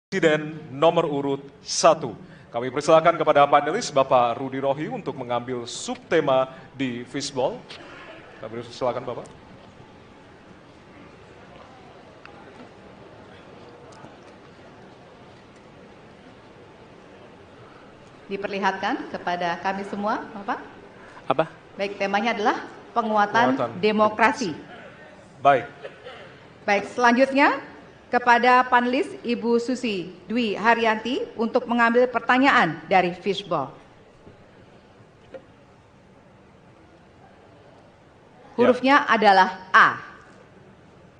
Presiden nomor urut 1. Kami persilakan kepada panelis Bapak Rudi Rohi untuk mengambil subtema di fishball. Kami persilakan Bapak. Diperlihatkan kepada kami semua, Bapak. Apa? Baik, temanya adalah penguatan demokrasi. Baik. Baik, selanjutnya kepada panelis Ibu Susi Dwi Haryanti untuk mengambil pertanyaan dari fishball. Hurufnya adalah A.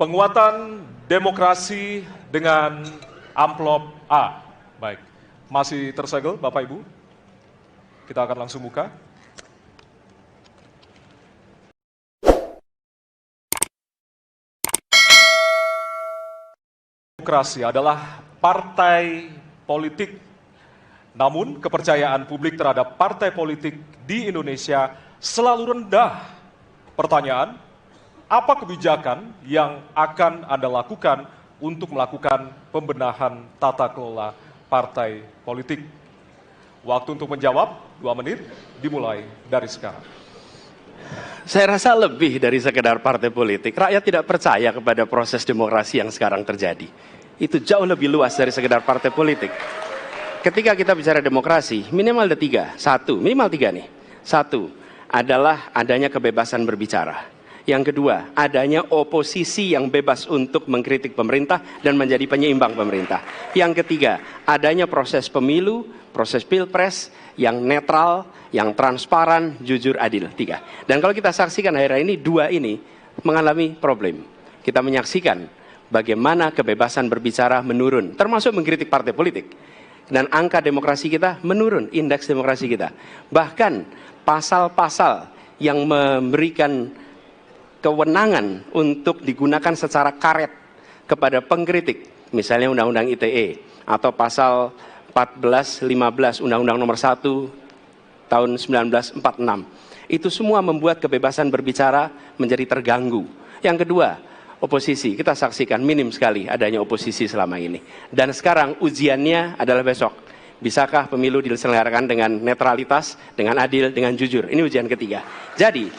Penguatan demokrasi dengan amplop A. Baik. Masih tersegel Bapak Ibu? Kita akan langsung buka. Demokrasi adalah partai politik, namun kepercayaan publik terhadap partai politik di Indonesia selalu rendah. Pertanyaan, apa kebijakan yang akan Anda lakukan untuk melakukan pembenahan tata kelola partai politik? Waktu untuk menjawab 2 menit dimulai dari sekarang. Saya rasa lebih dari sekedar partai politik. Rakyat tidak percaya kepada proses demokrasi yang sekarang terjadi. Itu jauh lebih luas dari sekedar partai politik. Ketika kita bicara demokrasi, minimal ada 3. Minimal 3 nih. 1 adalah adanya kebebasan berbicara. Yang kedua, adanya oposisi yang bebas untuk mengkritik pemerintah dan menjadi penyeimbang pemerintah. Yang ketiga, adanya proses pemilu, proses pilpres yang netral, yang transparan, jujur, adil. 3. Dan kalau kita saksikan akhir-akhir ini, 2 ini mengalami problem. Kita menyaksikan bagaimana kebebasan berbicara menurun, termasuk mengkritik partai politik. Dan angka demokrasi kita menurun, indeks demokrasi kita. Bahkan pasal-pasal yang memberikan kewenangan untuk digunakan secara karet kepada pengkritik, misalnya Undang-Undang ITE atau pasal 14-15 Undang-Undang nomor 1 tahun 1946. Itu semua membuat kebebasan berbicara menjadi terganggu. Yang kedua, oposisi. Kita saksikan minim sekali adanya oposisi selama ini. Dan sekarang ujiannya adalah besok. Bisakah pemilu diselenggarakan dengan netralitas, dengan adil, dengan jujur? Ini ujian ketiga. Jadi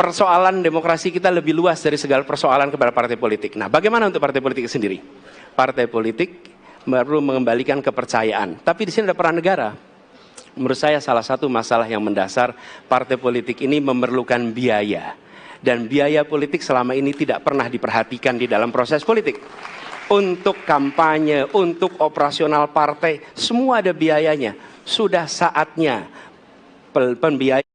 persoalan demokrasi kita lebih luas dari segala persoalan kepada partai politik. Nah, bagaimana untuk partai politik sendiri? Partai politik perlu mengembalikan kepercayaan. Tapi di sini ada peran negara. Menurut saya salah satu masalah yang mendasar, partai politik ini memerlukan biaya. Dan biaya politik selama ini tidak pernah diperhatikan di dalam proses politik. Untuk kampanye, untuk operasional partai, semua ada biayanya. Sudah saatnya pembiayaan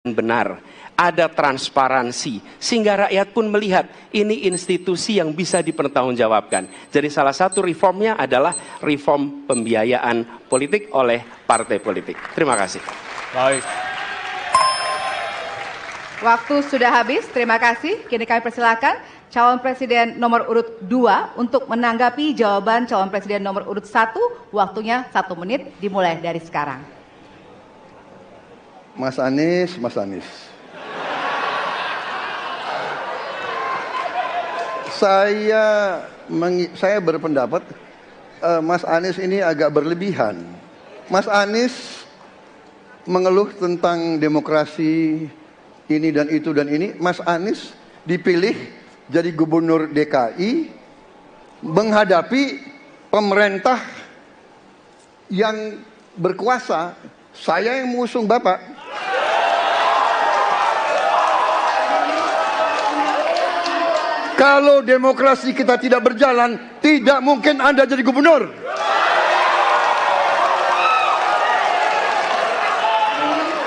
benar, ada transparansi, sehingga rakyat pun melihat ini institusi yang bisa dipertanggungjawabkan. Jadi salah satu reformnya adalah reform pembiayaan politik oleh partai politik. Terima kasih. Baik. Waktu sudah habis, terima kasih. Kini kami persilakan calon presiden nomor urut 2 untuk menanggapi jawaban calon presiden nomor urut 1. Waktunya 1 menit dimulai dari sekarang. Mas Anies. Saya berpendapat Mas Anies ini agak berlebihan. Mas Anies mengeluh tentang demokrasi ini dan itu dan ini. Mas Anies dipilih jadi gubernur DKI menghadapi pemerintah yang berkuasa. Saya yang mengusung Bapak. Kalau demokrasi kita tidak berjalan, tidak mungkin Anda jadi gubernur.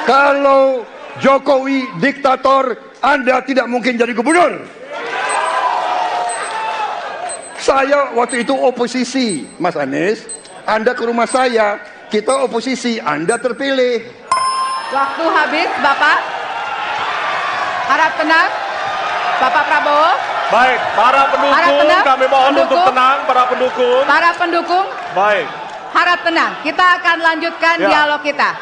Kalau Jokowi diktator, Anda tidak mungkin jadi gubernur. Saya waktu itu oposisi, Mas Anies. Anda ke rumah saya, kita oposisi, Anda terpilih. Waktu habis, Bapak. Harap tenang, Bapak Prabowo. Baik, para pendukung, kami mohon untuk tenang, para pendukung. Para pendukung, baik. Harap tenang, kita akan lanjutkan dialog kita.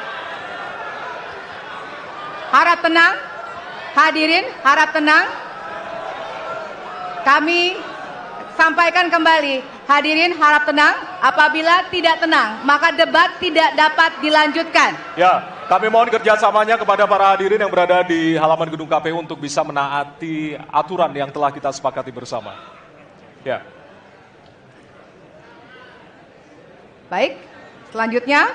Harap tenang, hadirin, harap tenang. Kami sampaikan kembali, hadirin harap tenang. Apabila tidak tenang, maka debat tidak dapat dilanjutkan. Ya, kami mohon kerjasamanya kepada para hadirin yang berada di halaman gedung KPU untuk bisa menaati aturan yang telah kita sepakati bersama. Ya. Baik, selanjutnya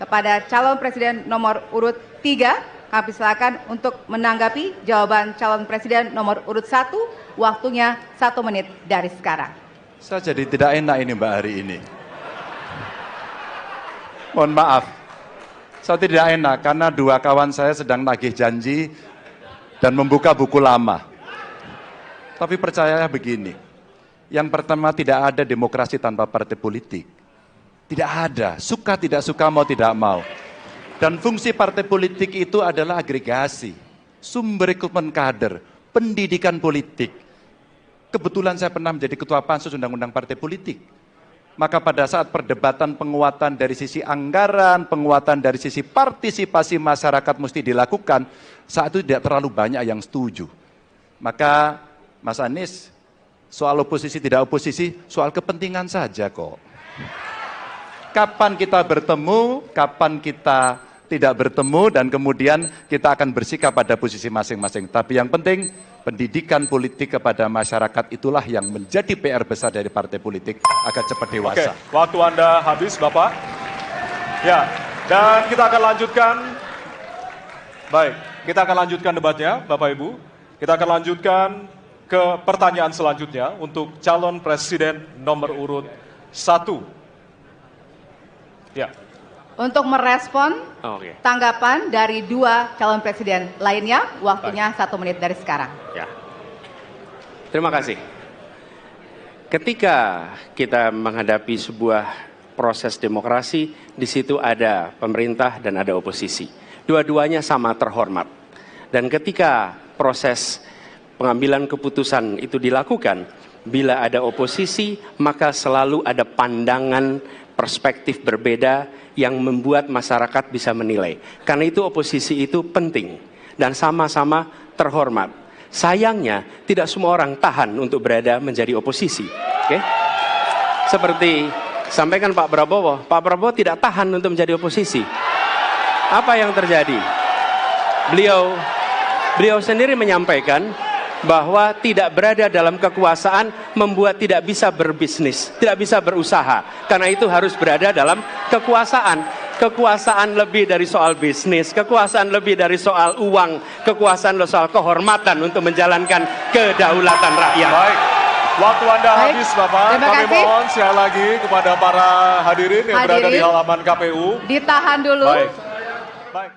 kepada calon presiden nomor urut 3, kami silakan untuk menanggapi jawaban calon presiden nomor urut 1, waktunya 1 menit dari sekarang. Saya jadi tidak enak ini Mbak hari ini. Mohon maaf, saya tidak enak karena dua kawan saya sedang nagih janji dan membuka buku lama. Tapi percaya begini, yang pertama tidak ada demokrasi tanpa partai politik. Tidak ada, suka tidak suka, mau tidak mau. Dan fungsi partai politik itu adalah agregasi, sumber rekrutmen kader, pendidikan politik. Kebetulan saya pernah menjadi ketua pansus undang-undang partai politik. Maka pada saat perdebatan penguatan dari sisi anggaran, penguatan dari sisi partisipasi masyarakat mesti dilakukan, saat itu tidak terlalu banyak yang setuju. Maka Mas Anies, soal oposisi tidak oposisi, soal kepentingan saja kok. Kapan kita bertemu, kapan kita tidak bertemu, dan kemudian kita akan bersikap pada posisi masing-masing. Tapi yang penting, pendidikan politik kepada masyarakat itulah yang menjadi PR besar dari partai politik agar cepat dewasa. Oke, waktu Anda habis, Bapak. Ya, dan kita akan lanjutkan. Baik, kita akan lanjutkan debatnya, Bapak Ibu. Kita akan lanjutkan ke pertanyaan selanjutnya untuk calon presiden nomor urut 1. Ya. Untuk merespon tanggapan dari dua calon presiden lainnya, waktunya 1 menit dari sekarang. Ya. Terima kasih. Ketika kita menghadapi sebuah proses demokrasi, di situ ada pemerintah dan ada oposisi. Dua-duanya sama terhormat. Dan ketika proses pengambilan keputusan itu dilakukan, bila ada oposisi, maka selalu ada pandangan perspektif berbeda yang membuat masyarakat bisa menilai. Karena itu oposisi itu penting dan sama-sama terhormat. Sayangnya tidak semua orang tahan untuk berada menjadi oposisi. Oke? Seperti sampaikan Pak Prabowo tidak tahan untuk menjadi oposisi. Apa yang terjadi? Beliau sendiri menyampaikan bahwa tidak berada dalam kekuasaan membuat tidak bisa berbisnis, tidak bisa berusaha. Karena itu harus berada dalam kekuasaan. Kekuasaan lebih dari soal bisnis, kekuasaan lebih dari soal uang, kekuasaan soal kehormatan untuk menjalankan kedaulatan rakyat. Baik, waktu Anda Baik, habis, Bapak. terima Kami kasih. mohon sekali lagi kepada para hadirin yang berada di halaman KPU. Ditahan dulu. Baik. Baik.